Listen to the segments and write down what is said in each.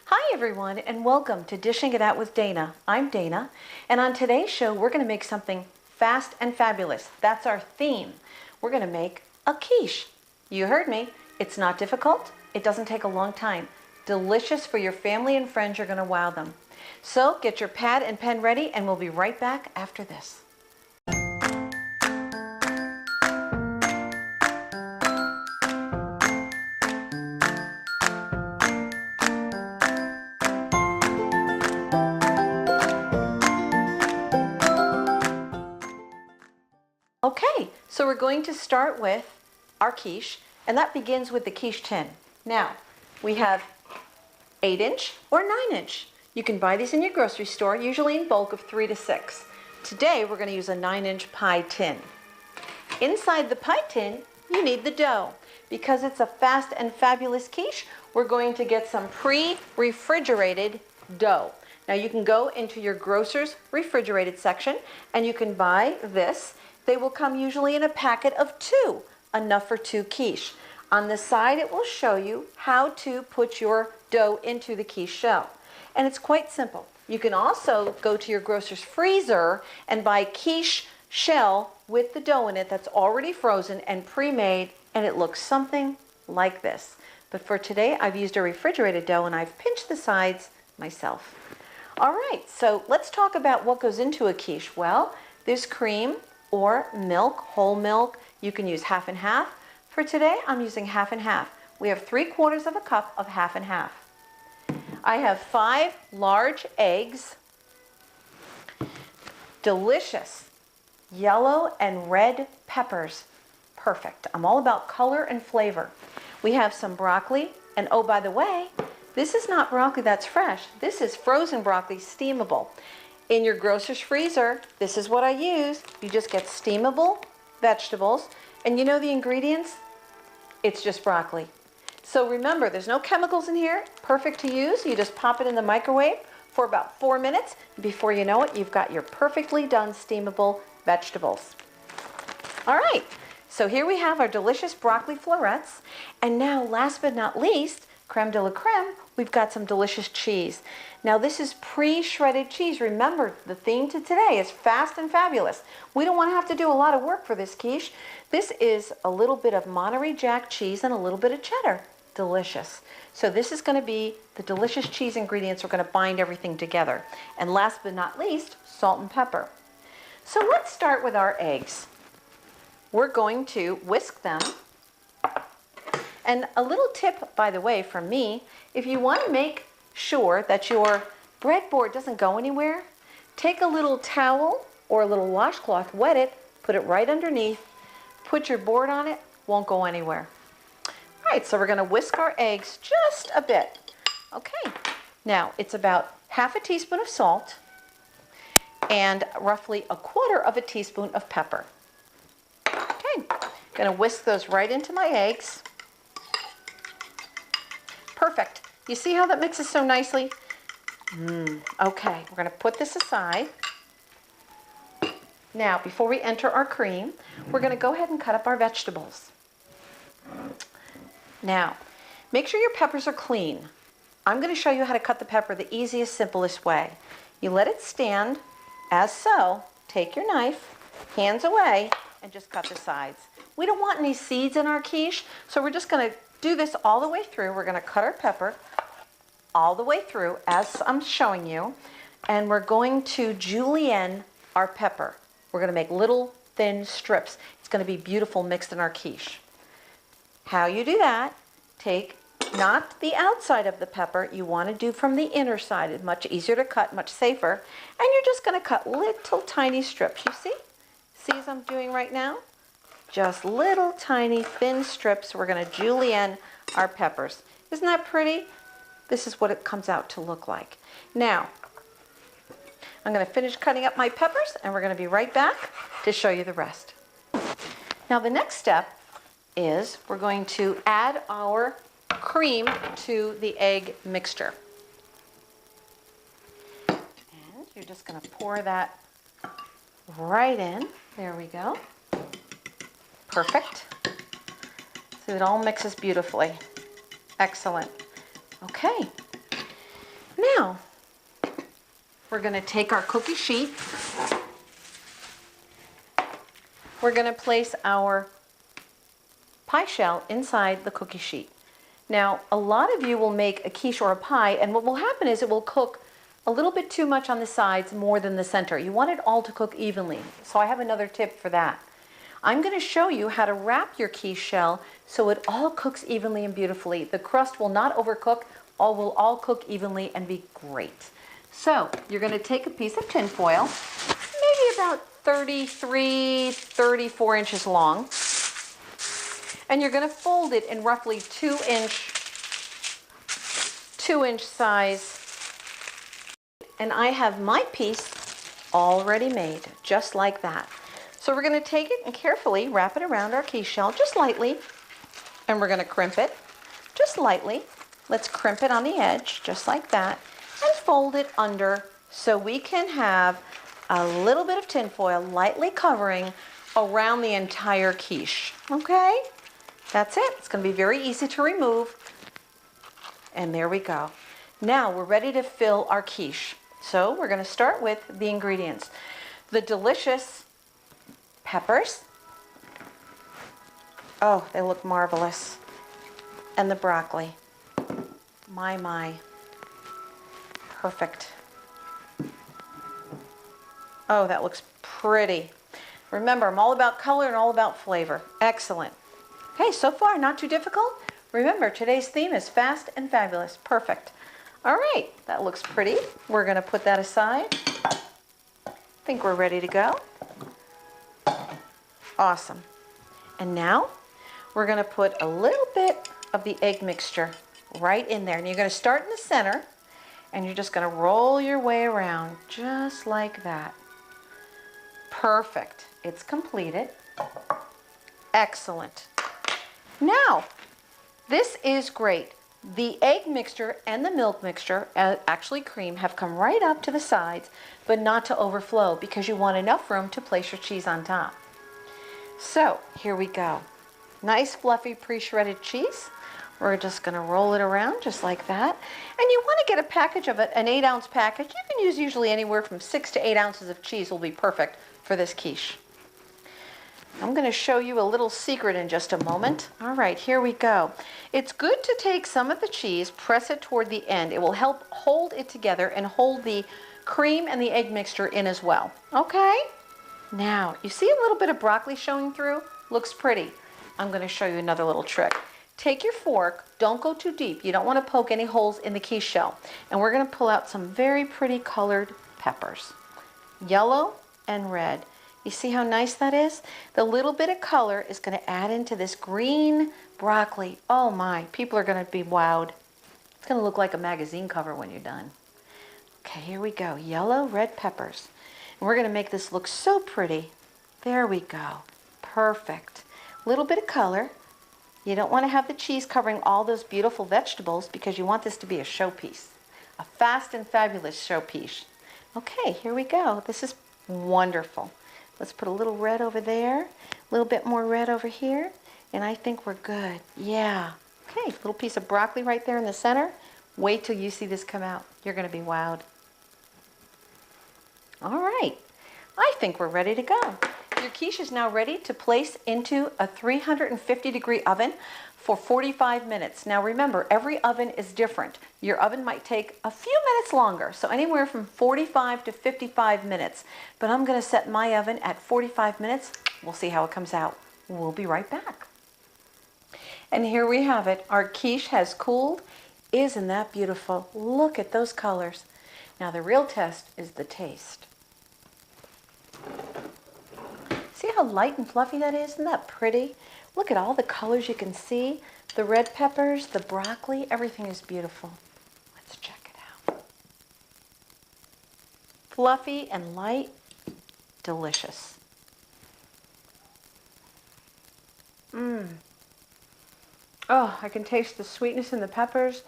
Hi everyone, and welcome to Dishing It Out with Dana. I'm Dana, and on today's show we're going to make something fast and fabulous. That's our theme. We're going to make a quiche. You heard me. It's not difficult. It doesn't take a long time. Delicious for your family and friends. You're going to wow them. So get your pad and pen ready, and we'll be right back after this. Okay, so we're going to start with our quiche, and that begins with the quiche tin. Now, we have 8-inch or 9-inch. You can buy these in your grocery store, usually in bulk of 3 to 6. Today, we're going to use a 9-inch pie tin. Inside the pie tin, you need the dough. Because it's a fast and fabulous quiche, we're going to get some pre-refrigerated dough. Now, you can go into your grocer's refrigerated section, and you can buy this. They will come usually in a packet of 2, enough for 2 quiche. On the side, it will show you how to put your dough into the quiche shell. And it's quite simple. You can also go to your grocer's freezer and buy quiche shell with the dough in it that's already frozen and pre-made, and it looks something like this. But for today, I've used a refrigerated dough, and I've pinched the sides myself. All right, so let's talk about what goes into a quiche. Well, there's cream or milk, whole milk. You can use half and half. For today, I'm using half and half. We have 3/4 of a cup of half and half. I have 5 large eggs, delicious yellow and red peppers. Perfect. I'm all about color and flavor. We have some broccoli, and oh, by the way, this is not broccoli that's fresh. This is frozen broccoli, steamable. In your grocer's freezer, this is what I use. You just get steamable vegetables, and you know the ingredients? It's just broccoli. So remember, there's no chemicals in here, perfect to use. You just pop it in the microwave for about 4 minutes. Before you know it, you've got your perfectly done steamable vegetables. All right, so here we have our delicious broccoli florets. And now, last but not least, creme de la creme, we've got some delicious cheese. Now this is pre-shredded cheese. Remember, the theme to today is fast and fabulous. We don't want to have to do a lot of work for this quiche. This is a little bit of Monterey Jack cheese and a little bit of cheddar. Delicious. So this is going to be the delicious cheese ingredients. We're going to bind everything together. And last but not least, salt and pepper. So let's start with our eggs. We're going to whisk them. And a little tip, by the way, from me, if you want to make sure that your breadboard doesn't go anywhere, take a little towel or a little washcloth, wet it, put it right underneath, put your board on it, won't go anywhere. All right, so we're going to whisk our eggs just a bit. Okay, now it's about half a teaspoon of salt and roughly 1/4 teaspoon of pepper. Okay, going to whisk those right into my eggs. Perfect. You see how that mixes so nicely? Okay, we're going to put this aside. Now, before we enter our cream, we're going to go ahead and cut up our vegetables. Now, make sure your peppers are clean. I'm going to show you how to cut the pepper the easiest, simplest way. You let it stand as so. Take your knife, hands away, and just cut the sides. We don't want any seeds in our quiche, so we're just going to do this all the way through. We're going to cut our pepper all the way through as I'm showing you, and we're going to julienne our pepper. We're going to make little thin strips. It's going to be beautiful mixed in our quiche. How you do that, take not the outside of the pepper, you want to do from the inner side. It's much easier to cut, much safer, and you're just going to cut little tiny strips. You see? See as I'm doing right now? Just little tiny thin strips. We're going to julienne our peppers. Isn't that pretty? This is what it comes out to look like. Now, I'm going to finish cutting up my peppers, and we're going to be right back to show you the rest. Now, the next step is we're going to add our cream to the egg mixture. And you're just going to pour that right in. There we go. Perfect. So it all mixes beautifully. Excellent. Okay. Now, we're going to take our cookie sheet. We're going to place our pie shell inside the cookie sheet. Now, a lot of you will make a quiche or a pie, and what will happen is it will cook a little bit too much on the sides more than the center. You want it all to cook evenly. So I have another tip for that. I'm going to show you how to wrap your quiche shell so it all cooks evenly and beautifully. The crust will not overcook, all will all cook evenly and be great. So you're going to take a piece of tin foil, maybe about 33, 34 inches long, and you're going to fold it in roughly 2-inch size. And I have my piece already made, just like that. So we're going to take it and carefully wrap it around our quiche shell, just lightly, and we're going to crimp it, just lightly. Let's crimp it on the edge, just like that, and fold it under so we can have a little bit of tin foil lightly covering around the entire quiche. Okay? That's it. It's going to be very easy to remove. And there we go. Now we're ready to fill our quiche. So we're going to start with the ingredients. The delicious peppers. Oh, they look marvelous. And the broccoli. My. Perfect. Oh, that looks pretty. Remember, I'm all about color and all about flavor. Excellent. Okay, so far, not too difficult. Remember, today's theme is fast and fabulous. Perfect. All right, that looks pretty. We're going to put that aside. I think we're ready to go. Awesome. And now we're going to put a little bit of the egg mixture right in there. And you're going to start in the center, and you're just going to roll your way around just like that. Perfect. It's completed. Excellent. Now, this is great. The egg mixture and the milk mixture, actually cream, have come right up to the sides, but not to overflow because you want enough room to place your cheese on top. So, here we go. Nice fluffy pre-shredded cheese. We're just going to roll it around just like that. And you want to get a package of it, an 8-ounce package. You can use usually anywhere from 6 to 8 ounces of cheese will be perfect for this quiche. I'm going to show you a little secret in just a moment. All right, here we go. It's good to take some of the cheese, press it toward the end. It will help hold it together and hold the cream and the egg mixture in as well. Okay? Now, you see a little bit of broccoli showing through? Looks pretty. I'm going to show you another little trick. Take your fork, don't go too deep. You don't want to poke any holes in the quiche shell. And we're going to pull out some very pretty colored peppers. Yellow and red. You see how nice that is? The little bit of color is going to add into this green broccoli. Oh my, people are going to be wowed. It's going to look like a magazine cover when you're done. Okay, here we go. Yellow, red peppers. And we're going to make this look so pretty. There we go. Perfect. Little bit of color. You don't want to have the cheese covering all those beautiful vegetables because you want this to be a showpiece. A fast and fabulous showpiece. Okay, here we go. This is wonderful. Let's put a little red over there, a little bit more red over here, and I think we're good. Yeah. Okay, little piece of broccoli right there in the center. Wait till you see this come out. You're going to be wowed. All right. I think we're ready to go. Your quiche is now ready to place into a 350-degree oven for 45 minutes. Now remember, every oven is different. Your oven might take a few minutes longer, so anywhere from 45 to 55 minutes. But I'm going to set my oven at 45 minutes. We'll see how it comes out. We'll be right back. And here we have it. Our quiche has cooled. Isn't that beautiful? Look at those colors. Now the real test is the taste. See how light and fluffy that is? Isn't that pretty? Look at all the colors you can see. The red peppers, the broccoli, everything is beautiful. Let's check it out. Fluffy and light, delicious. Oh, I can taste the sweetness in the peppers,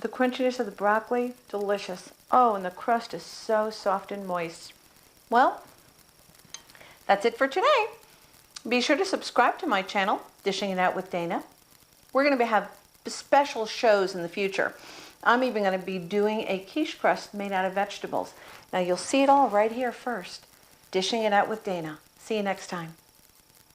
the crunchiness of the broccoli, delicious. Oh, and the crust is so soft and moist. Well, that's it for today. Be sure to subscribe to my channel, Dishing It Out with Dana. We're going to have special shows in the future. I'm even going to be doing a quiche crust made out of vegetables. Now you'll see it all right here first. Dishing it out with Dana. See you next time.